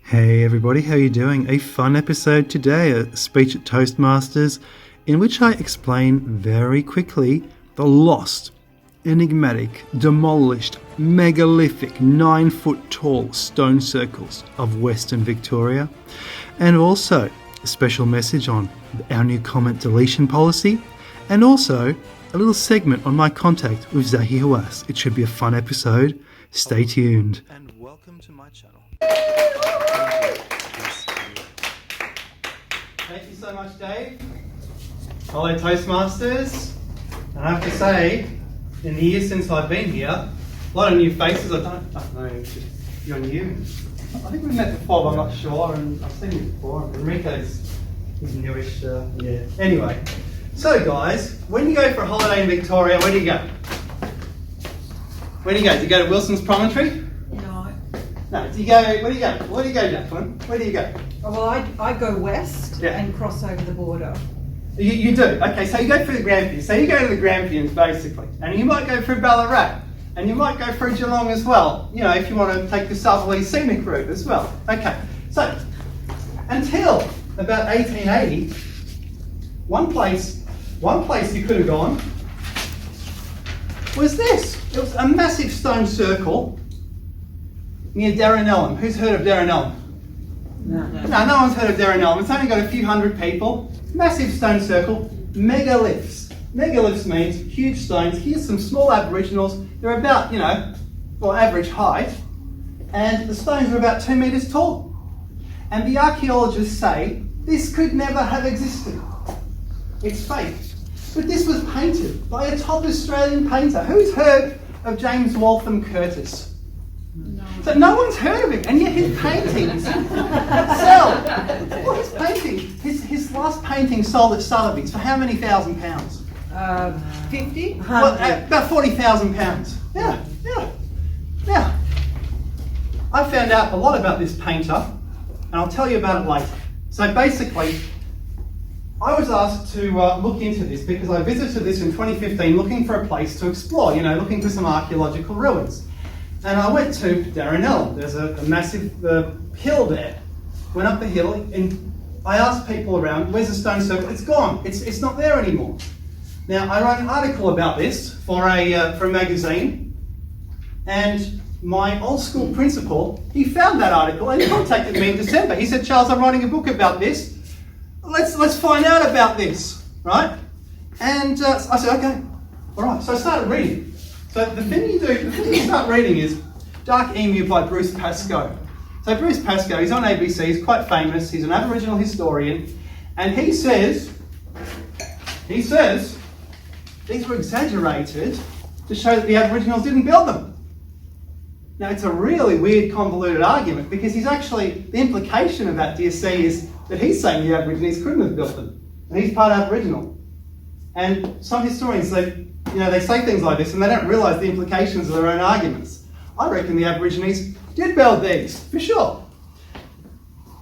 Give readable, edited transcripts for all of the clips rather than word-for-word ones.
Hey everybody, how are you doing? A fun episode today, a speech at Toastmasters, in which I explain very quickly the lost, enigmatic, demolished, megalithic, 9-foot tall stone circles of Western Victoria, and also a special message on our new comment deletion policy, and also a little segment on my contact with Zahi Hawass. It should be a fun episode. Stay tuned. And welcome to my channel. Thank you so much, Dave. Hello, Toastmasters. And I have to say, in the years since I've been here, a lot of new faces. I don't know if you're new. I think we've met before, but I'm not sure. And I've seen you before. Enrico's newish. Yeah. Anyway, so guys, when you go for a holiday in Victoria, where do you go? Where do you go? Do you go to Wilson's Promontory? No, do you go, where do you go? Where do you go, Jacqueline? Where do you go? Well, I go west and cross over the border. You do? Okay, so you go through the Grampians. So you go to the Grampians, basically. And you might go through Ballarat. And you might go through Geelong as well. You know, if you want to take the southerly scenic route as well. Okay, so until about 1880, one place you could have gone was this. It was a massive stone circle near Darrenellum. Who's heard of Darrenellum? No one's heard of Darrenellum. It's only got a few hundred people. Massive stone circle. Megaliths. Megaliths means huge stones. Here's some small aboriginals. They're about, average height. And the stones are about 2 metres tall. And the archaeologists say this could never have existed. It's fake. But this was painted by a top Australian painter. Who's heard of James Waltham Curtis? No. So no one's heard of him, and yet his paintings sell. Well, his painting, his last painting sold at Sotheby's for how many £1,000? 50? Well, about £40,000. Yeah. Now, I found out a lot about this painter, and I'll tell you about it later. So basically, I was asked to look into this because I visited this in 2015 looking for a place to explore, looking for some archaeological ruins. And I went to Darrenellum. There's a massive hill there. Went up the hill and I asked people around, where's the stone circle? It's gone. It's not there anymore. Now, I wrote an article about this for a magazine, and my old school principal, he found that article and he contacted me in December. He said, Charles, I'm writing a book about this. Let's find out about this, right? And I said, okay, all right. So I started reading. So the thing you start reading is Dark Emu by Bruce Pascoe. So Bruce Pascoe, he's on ABC, he's quite famous, he's an Aboriginal historian, and he says these were exaggerated to show that the Aboriginals didn't build them. Now it's a really weird, convoluted argument because the implication of that, do you see, is that he's saying the Aborigines couldn't have built them, and he's part Aboriginal. And some historians, they say things like this and they don't realise the implications of their own arguments. I reckon the Aborigines did build these, for sure.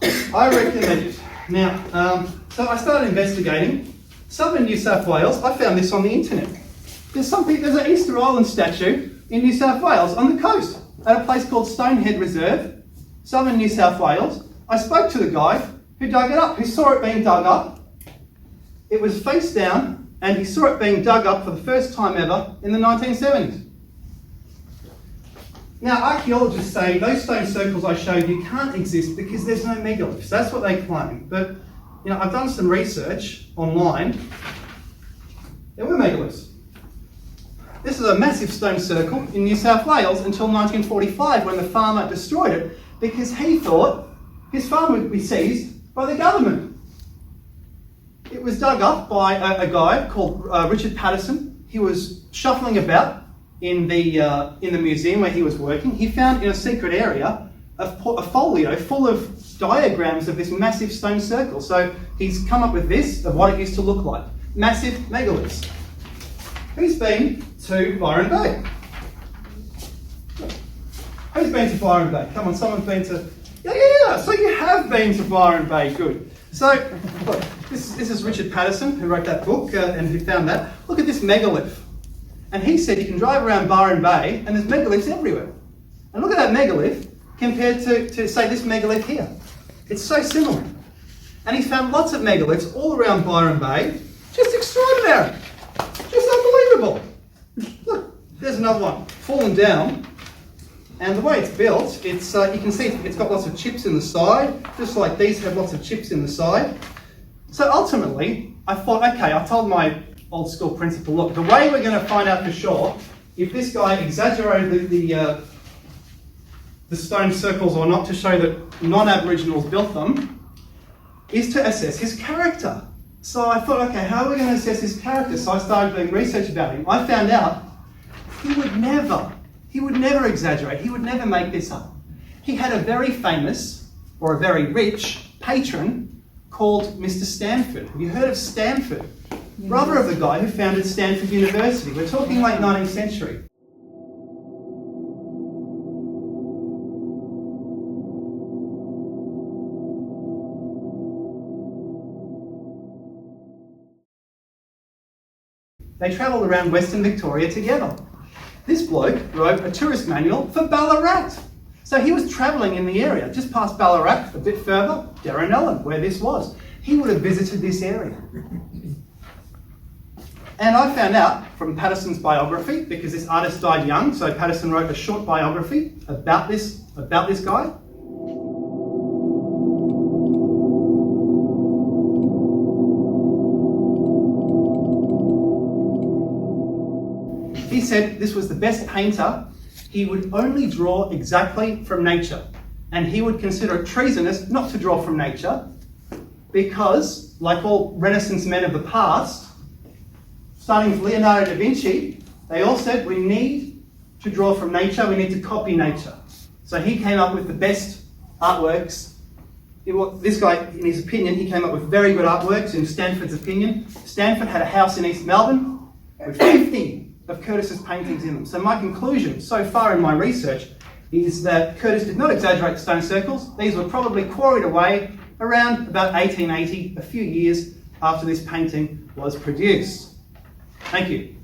I reckon they did. Now, so I started investigating. Southern New South Wales, I found this on the internet. There's an Easter Island statue in New South Wales on the coast at a place called Stonehead Reserve, Southern New South Wales. I spoke to the guy who dug it up, who saw it being dug up. It was face down, and he saw it being dug up for the first time ever in the 1970s. Now, archaeologists say those stone circles I showed you can't exist because there's no megaliths. That's what they claim. But, I've done some research online. There were megaliths. This is a massive stone circle in New South Wales until 1945 when the farmer destroyed it because he thought his farm would be seized by the government. It was dug up by a guy called Richard Patterson. He was shuffling about in the museum where he was working. He found in a secret area a folio full of diagrams of this massive stone circle. So he's come up with this of what it used to look like. Massive megaliths. Who's been to Byron Bay? Who's been to Byron Bay? Come on, someone's been to... Yeah. So you have been to Byron Bay. Good. So, look, this is Richard Patterson, who wrote that book and who found that. Look at this megalith. And he said you can drive around Byron Bay and there's megaliths everywhere. And look at that megalith. compared to say, this megalith here. It's so similar. And he's found lots of megaliths all around Byron Bay. Just extraordinary. Just unbelievable. Look, there's another one, fallen down. And the way it's built, it's you can see it's got lots of chips in the side, just like these have lots of chips in the side. So ultimately, I thought, okay, I told my old school principal, look, the way we're going to find out for sure if this guy exaggerated the stone circles or not to show that non-Aboriginals built them is to assess his character. So I thought, okay, how are we going to assess his character? So I started doing research about him. I found out he would never exaggerate. He would never make this up. He had a very famous or a very rich patron called Mr. Stanford. Have you heard of Stanford? Brother of the guy who founded Stanford University. We're talking late 19th century. They travelled around Western Victoria together. This bloke wrote a tourist manual for Ballarat. So he was travelling in the area, just past Ballarat, a bit further, Darrenellen, where this was. He would have visited this area. And I found out from Patterson's biography, because this artist died young, so Patterson wrote a short biography about this guy. He said this was the best painter. He would only draw exactly from nature. And he would consider it treasonous not to draw from nature because, like all Renaissance men of the past, starting with Leonardo da Vinci, they all said we need to draw from nature, we need to copy nature. So he came up with the best artworks. This guy, in his opinion, he came up with very good artworks in Stanford's opinion. Stanford had a house in East Melbourne with 50 of Curtis's paintings in them. So my conclusion so far in my research is that Curtis did not exaggerate the stone circles. These were probably quarried away around about 1880, a few years after this painting was produced. Thank you.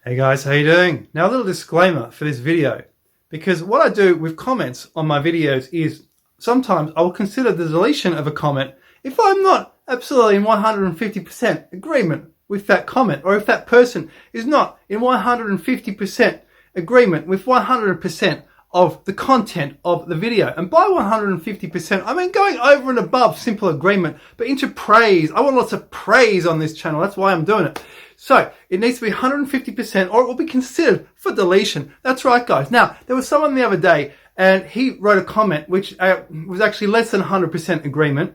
Hey guys, how you doing? Now a little disclaimer for this video, because what I do with comments on my videos is sometimes I will consider the deletion of a comment if I'm not absolutely in 150% agreement with that comment, or if that person is not in 150% agreement with 100% of the content of the video. And by 150%, I mean going over and above simple agreement, but into praise. I want lots of praise on this channel. That's why I'm doing it. So it needs to be 150% or it will be considered for deletion. That's right, guys. Now, there was someone the other day and he wrote a comment which was actually less than 100% agreement.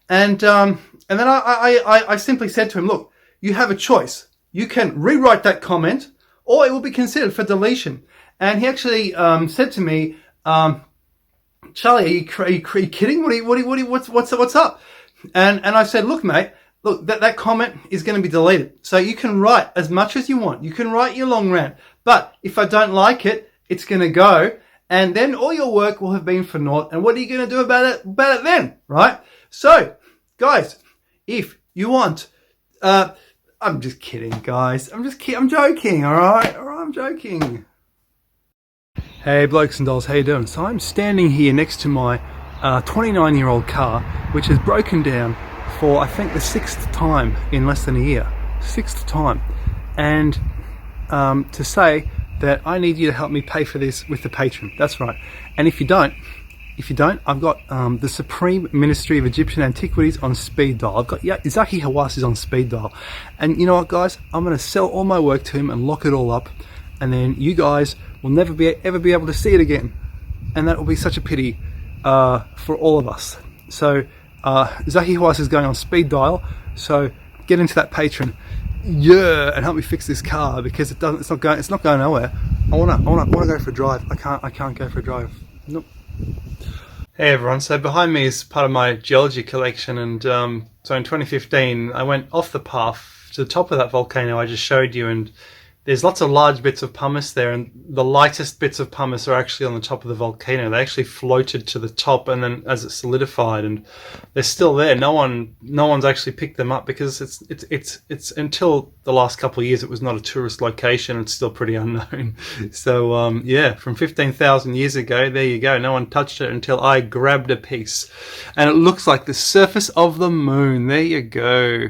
And then I simply said to him, look, you have a choice. You can rewrite that comment or it will be considered for deletion. And he actually said to me, Charlie, are you kidding? What's up? And I said, look, mate, look, that comment is going to be deleted. So you can write as much as you want. You can write your long rant. But if I don't like it, it's going to go. And then all your work will have been for naught. And what are you going to do about it then? Right? So, guys, if you want, I'm just kidding, guys. I'm joking, all right? I'm joking. Hey, blokes and dolls, how you doing? So I'm standing here next to my 29-year-old car, which has broken down for, I think, the 6th time in less than a year. 6th time. And to say that I need you to help me pay for this with the patron. That's right. And if you don't, I've got the Supreme Ministry of Egyptian Antiquities on speed dial. I've got Zaki Hawass is on speed dial. And you know what, guys? I'm going to sell all my work to him and lock it all up. And then you guys will never ever be able to see it again. And that will be such a pity for all of us. So Zaki Hawass is going on speed dial. So get into that patron. Yeah, and help me fix this car because it's not going nowhere. I wanna go for a drive. I can't go for a drive. Nope. Hey everyone, so behind me is part of my geology collection, and so in 2015 I went off the path to the top of that volcano I just showed you and there's lots of large bits of pumice there, and the lightest bits of pumice are actually on the top of the volcano. They actually floated to the top, and then as it solidified, and they're still there. No one's actually picked them up because it's until the last couple of years it was not a tourist location. It's still pretty unknown. So yeah, from 15,000 years ago, there you go. No one touched it until I grabbed a piece, and it looks like the surface of the moon. There you go.